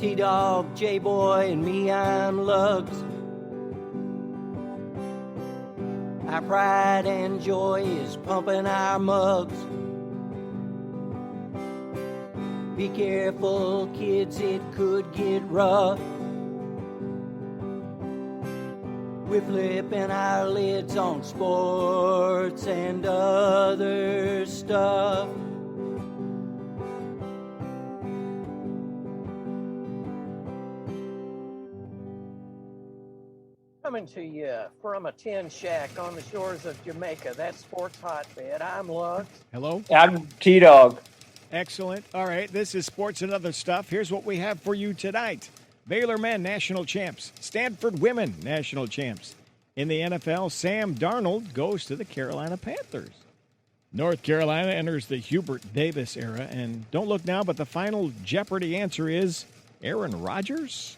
T-Dog, J-Boy, and me, I'm Lugs. Our pride and joy is pumping our mugs. Be careful, kids, it could get rough. We're flipping our lids on sports and other stuff. Coming to you from a tin shack on the shores of Jamaica, that's Sports Hotbed. I'm Lux. Hello. I'm T-Dog. Excellent. All right, this is Sports and Other Stuff. Here's what we have for you tonight. Baylor men national champs. Stanford women national champs. In the NFL, Sam Darnold goes to the Carolina Panthers. North Carolina enters the Hubert Davis era. And don't look now, but the final Jeopardy answer is Aaron Rodgers?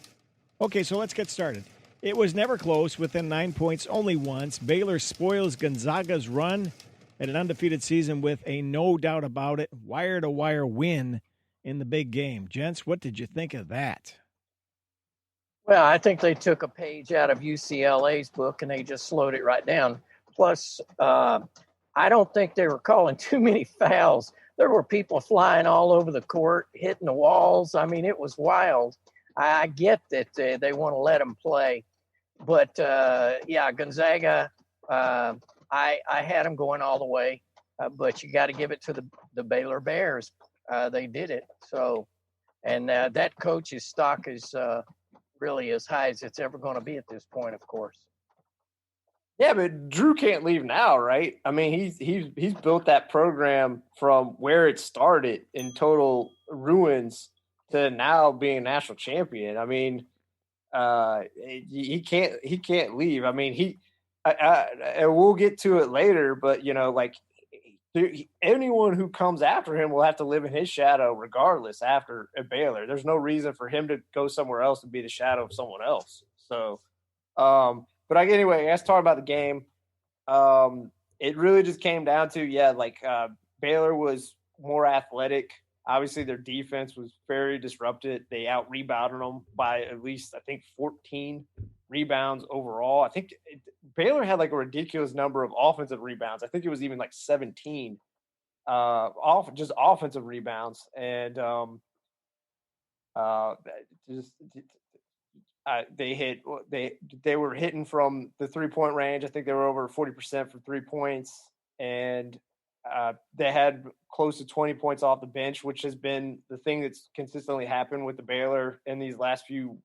Okay, so let's get started. It was never close, within 9 points only once. Baylor spoils Gonzaga's run at an undefeated season with a no doubt about it wire-to-wire win in the big game. Gents, what did you think of that? Well, I think they took a page out of UCLA's book and they just slowed it right down. Plus, I don't think they were calling too many fouls. There were people flying all over the court, hitting the walls. I mean, it was wild. I get that they want to let them play. But, yeah, Gonzaga, I had them going all the way. But you got to give it to the Baylor Bears. They did it. So, and that coach's stock is really as high as it's ever going to be at this point, of course. Yeah, but Drew can't leave now, right? I mean, he's built that program from where it started in total ruins to now being a national champion. I mean, he can't leave. I mean, we'll get to it later, but you know, like anyone who comes after him will have to live in his shadow regardless after at Baylor. There's no reason for him to go somewhere else and be the shadow of someone else. So, but anyway, let's talk about the game. It really just came down to, Baylor was more athletic. Obviously, their defense was very disrupted. They out-rebounded them by at least, I think, 14 rebounds overall. I think Baylor had like a ridiculous number of offensive rebounds. I think it was even like 17 just offensive rebounds. And they were hitting from the 3-point range. I think they were over 40% for 3 points. And they had close to 20 points off the bench, which has been the thing that's consistently happened with the Baylor in these last few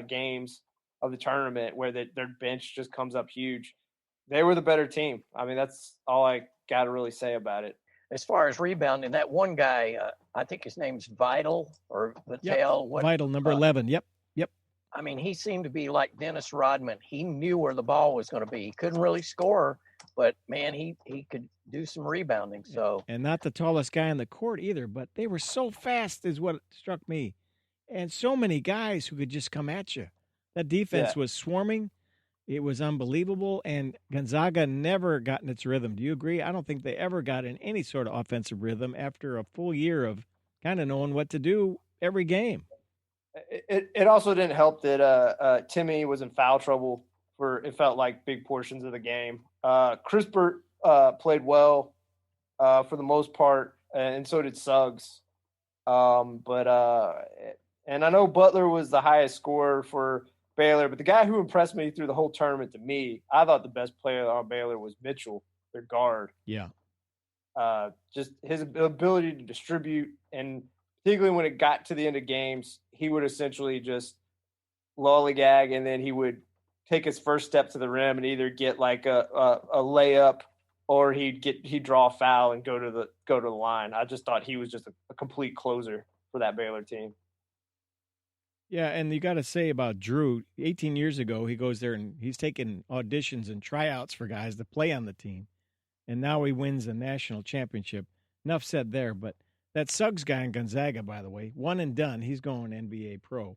games of the tournament, where their bench just comes up huge. They were the better team. I mean, that's all I got to really say about it. As far as rebounding, that one guy, I think his name's Vital or Vitale. Yep. Vital, number 11. Yep. I mean, he seemed to be like Dennis Rodman. He knew where the ball was going to be. He couldn't really score, but, man, he could do some rebounding. So, and not the tallest guy on the court either, but they were so fast is what struck me. And so many guys who could just come at you. That defense was swarming. It was unbelievable, and Gonzaga never got in its rhythm. Do you agree? I don't think they ever got in any sort of offensive rhythm after a full year of kind of knowing what to do every game. It also didn't help that Timmy was in foul trouble for, it felt like, big portions of the game. Chris Burt played well for the most part, and so did Suggs. And I know Butler was the highest scorer for Baylor, but the guy who impressed me through the whole tournament, to me, I thought the best player on Baylor was Mitchell, their guard. Yeah. Just his ability to distribute, and particularly when it got to the end of games, he would essentially just lollygag, and then he would take his first step to the rim and either get like a layup, or he'd draw a foul and go to the line. I just thought he was just a complete closer for that Baylor team. Yeah, and you got to say about Drew, 18 years ago, he goes there and he's taking auditions and tryouts for guys to play on the team. And now he wins a national championship. Enough said there, but that Suggs guy in Gonzaga, by the way, one and done, he's going NBA pro.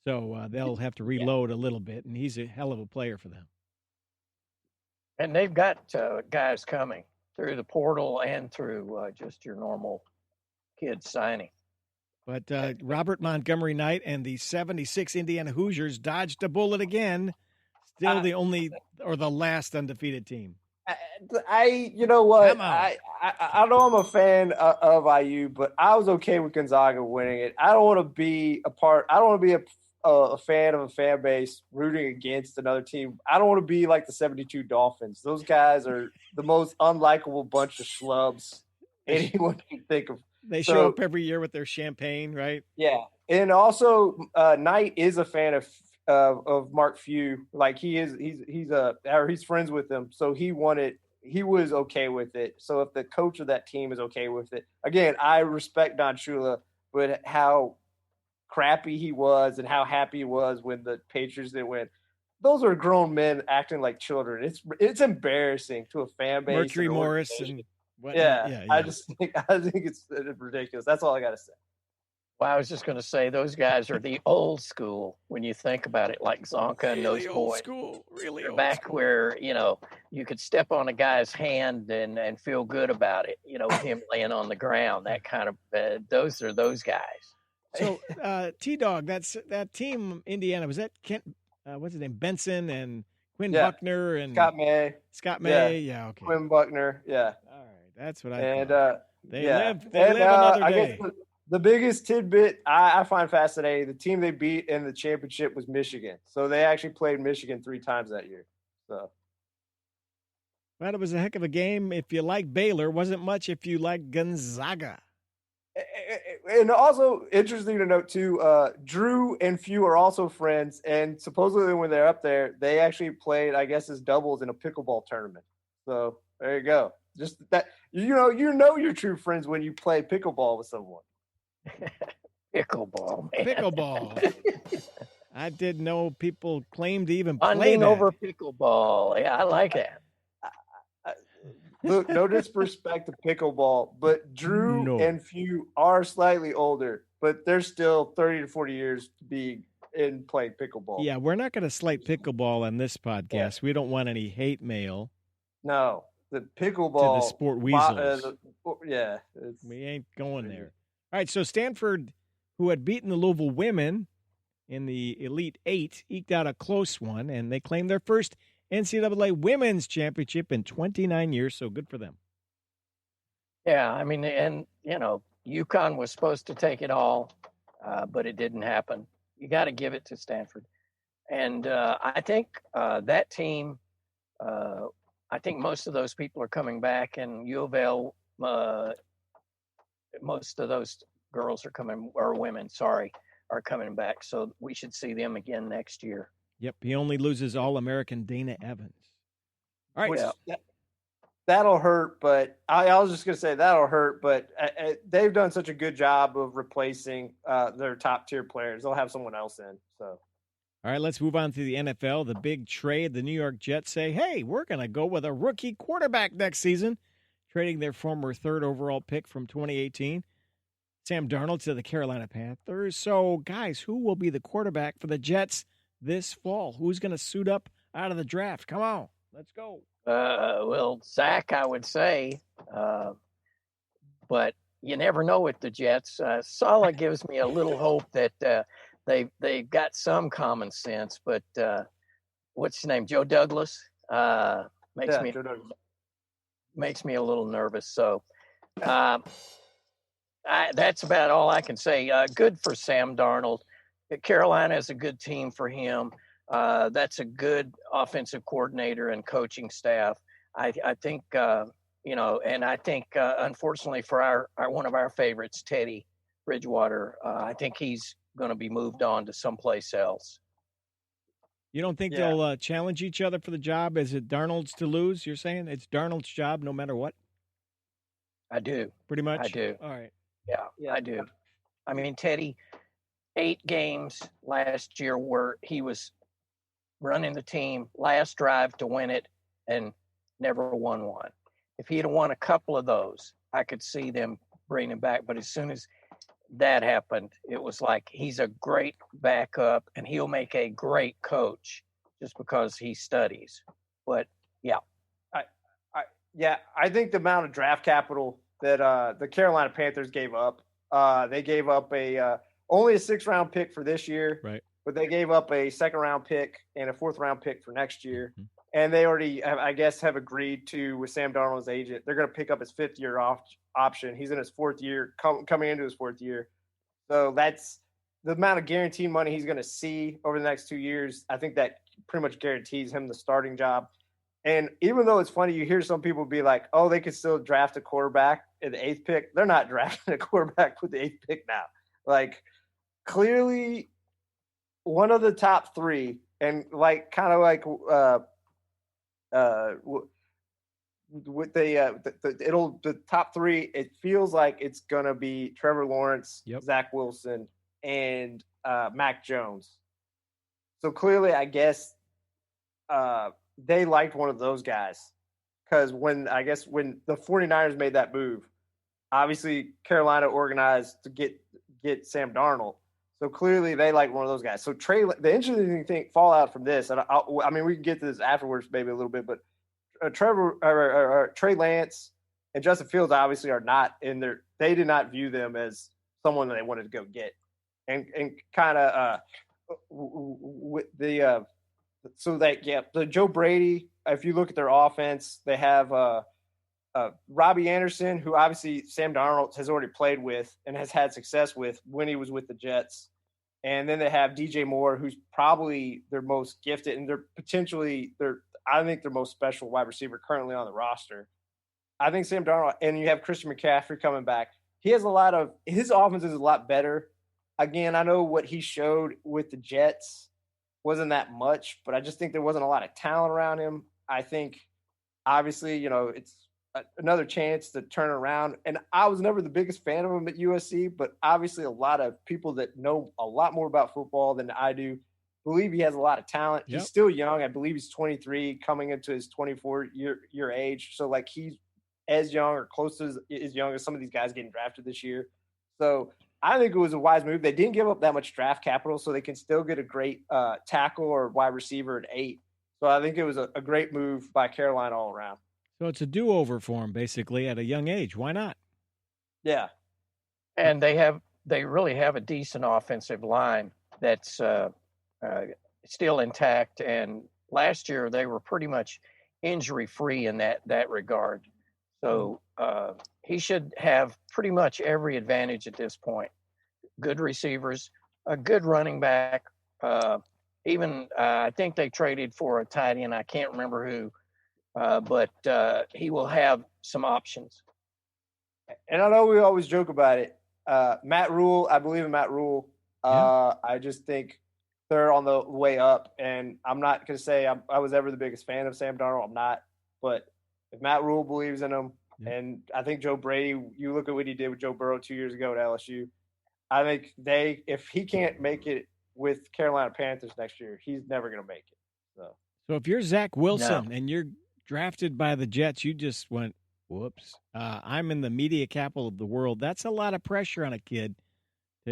So they'll have to reload a little bit, and he's a hell of a player for them. And they've got guys coming through the portal and through just your normal kid signing. But Robert Montgomery Knight and the 76 Indiana Hoosiers dodged a bullet again. Still the only or the last undefeated team. You know what? Come on. I know I'm a fan of IU, but I was okay with Gonzaga winning it. I don't want to be a part. I don't want to be a fan of a fan base rooting against another team. I don't want to be like the 72 Dolphins. Those guys are the most unlikable bunch of schlubs anyone can think of. They show up every year with their champagne, right? Yeah, and also Knight is a fan of Mark Few. Like he's friends with him, so he was okay with it. So if the coach of that team is okay with it, again, I respect Don Shula, but how crappy he was and how happy he was when the Patriots didn't win. Those are grown men acting like children. It's embarrassing to a fan base. Mercury Morris and yeah. I think it's ridiculous. That's all I got to say. Well, I was just going to say those guys are the old school when you think about it, like Zonka and those boys. Really They're old back school. where, you could step on a guy's hand and feel good about it, with him laying on the ground, that kind of, those are those guys. So, T-Dog, that team, Indiana, was that Kent, what's his name, Benson and Quinn Buckner and Scott May. Yeah, okay. Quinn Buckner, yeah. All right, that's what I and, thought. They live another I day. guess the biggest tidbit I find fascinating, the team they beat in the championship was Michigan. So they actually played Michigan 3 times that year. So. Well, it was a heck of a game. If you like Baylor, wasn't much if you like Gonzaga. And also interesting to note too, Drew and Few are also friends, and supposedly when they're up there, they actually played, I guess, as doubles in a pickleball tournament. So there you go. Just that you know your true friends when you play pickleball with someone. Pickleball, man. Pickleball. I didn't know people claimed to even play Bonding that. over pickleball. Yeah, I like that. Look, no disrespect to pickleball, but Drew and Few are slightly older, but they're still 30 to 40 years to be in playing pickleball. Yeah, we're not going to slight pickleball on this podcast. Yeah. We don't want any hate mail. No, the pickleball. To the sport weasels. We ain't going there. All right, so Stanford, who had beaten the Louisville women in the Elite Eight, eked out a close one, and they claimed their first NCAA Women's Championship in 29 years, so good for them. Yeah, I mean, and, UConn was supposed to take it all, but it didn't happen. You got to give it to Stanford. And I think that team, I think most of those people are coming back, and U of L, most of those girls are coming back. So we should see them again next year. Yep, he only loses All-American Dana Evans. All right. That'll hurt, but I was just going to say that'll hurt, but they've done such a good job of replacing their top-tier players. They'll have someone else in. So, all right, let's move on to the NFL. The big trade, the New York Jets say, hey, we're going to go with a rookie quarterback next season, trading their former 3rd overall pick from 2018, Sam Darnold, to the Carolina Panthers. So, guys, who will be the quarterback for the Jets this fall? Who's going to suit up out of the draft? Come on, let's go. Well, Zach, I would say, but you never know with the Jets. Saleh gives me a little hope that they've got some common sense, but what's his name? Joe Douglas makes me a little nervous. So that's about all I can say. Good for Sam Darnold. Carolina is a good team for him. That's a good offensive coordinator and coaching staff. I think, and I think, unfortunately for our one of our favorites, Teddy Bridgewater, I think he's going to be moved on to someplace else. You don't think they'll challenge each other for the job? Is it Darnold's to lose? You're saying it's Darnold's job no matter what? I do. Pretty much? I do. All right. Yeah, I do. I mean, Teddy, 8 games last year where he was running the team, last drive to win it, and never won one. If he had won a couple of those, I could see them bringing him back. But as soon as that happened, it was like he's a great backup, and he'll make a great coach just because he studies. But, yeah. I think the amount of draft capital that the Carolina Panthers gave up They gave up only a 6th-round pick for this year, right? But they gave up a 2nd-round pick and a 4th-round pick for next year. Mm-hmm. And they already, I guess, have agreed to, with Sam Darnold's agent, they're going to pick up his 5th-year option. He's in his 4th year, coming into his 4th year. So that's the amount of guaranteed money he's going to see over the next 2 years. I think that pretty much guarantees him the starting job. And even though it's funny, you hear some people be like, oh, they could still draft a quarterback at the 8th pick. They're not drafting a quarterback with the 8th pick now. Like, clearly one of the top 3, and like kind of like with the top 3, it feels like it's gonna be Trevor Lawrence, Zach Wilson, and Mac Jones. So clearly, I guess they liked one of those guys, because when the 49ers made that move, obviously Carolina organized to get Sam Darnold. So clearly they like one of those guys. So the interesting thing, fallout from this, and I mean, we can get to this afterwards maybe a little bit, but Trey Lance and Justin Fields obviously are not in there. They did not view them as someone that they wanted to go get, and kind of with the the Joe Brady. If you look at their offense, they have Robbie Anderson, who obviously Sam Darnold has already played with and has had success with when he was with the Jets. And then they have DJ Moore, who's probably their most gifted, and I think their most special wide receiver currently on the roster. I think Sam Darnold, and you have Christian McCaffrey coming back. His offense is a lot better. Again, I know what he showed with the Jets wasn't that much, but I just think there wasn't a lot of talent around him. I think, obviously, it's another chance to turn around. And I was never the biggest fan of him at USC, but obviously a lot of people that know a lot more about football than I do believe he has a lot of talent. Yep. He's still young. I believe he's 23, coming into his 24-year age. So, like, he's as young or close to as young as some of these guys getting drafted this year. So I think it was a wise move. They didn't give up that much draft capital, so they can still get a great tackle or wide receiver at 8. So I think it was a great move by Carolina all around. So it's a do-over for him, basically, at a young age. Why not? Yeah. And they really have a decent offensive line that's still intact. And last year they were pretty much injury-free in that regard. So he should have pretty much every advantage at this point. Good receivers, a good running back. I think they traded for a tight end. I can't remember who. But he will have some options. And I know we always joke about it. Matt Rule, I believe in Matt Rule. I just think they're on the way up. And I'm not going to say I was ever the biggest fan of Sam Darnold. I'm not. But if Matt Rule believes in him, and I think Joe Brady, you look at what he did with Joe Burrow 2 years ago at LSU, I think if he can't make it with Carolina Panthers next year, he's never going to make it. So if you're Zach Wilson and you're drafted by the Jets, you just went, whoops, I'm in the media capital of the world. That's a lot of pressure on a kid.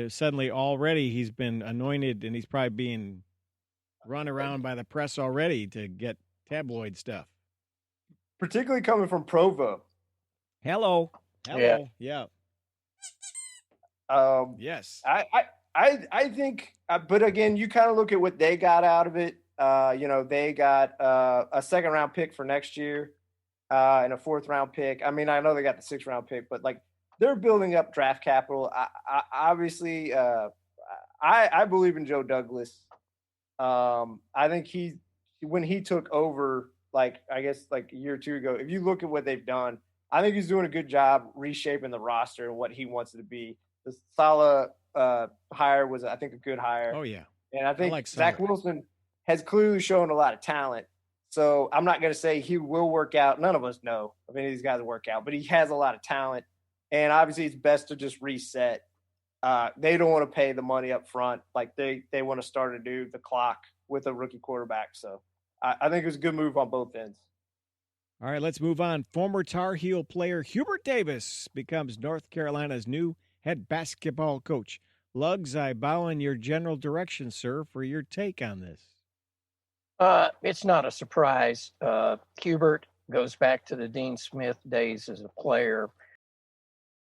Suddenly already he's been anointed, and he's probably being run around by the press already to get tabloid stuff. Particularly coming from Provo. Hello. Yeah. Yes. I think, but again, you kind of look at what they got out of it. They got a 2nd-round pick for next year and a 4th-round pick. I mean, I know they got the 6th-round pick, but, like, they're building up draft capital. Obviously, I believe in Joe Douglas. I think when he took over, like, I guess, like a year or two ago, if you look at what they've done, I think he's doing a good job reshaping the roster and what he wants it to be. The Saleh hire was, I think, a good hire. Oh, yeah. And I think Zach Wilson has clearly shown a lot of talent. So I'm not going to say he will work out. None of us know if any of these guys will work out, but he has a lot of talent. And obviously it's best to just reset. They don't want to pay the money up front. Like they want to start to do the clock with a rookie quarterback. So I think it was a good move on both ends. All right, let's move on. Former Tar Heel player Hubert Davis becomes North Carolina's new head basketball coach. Lugs, I bow in your general direction, sir, for your take on this. It's not a surprise. Hubert goes back to the Dean Smith days as a player.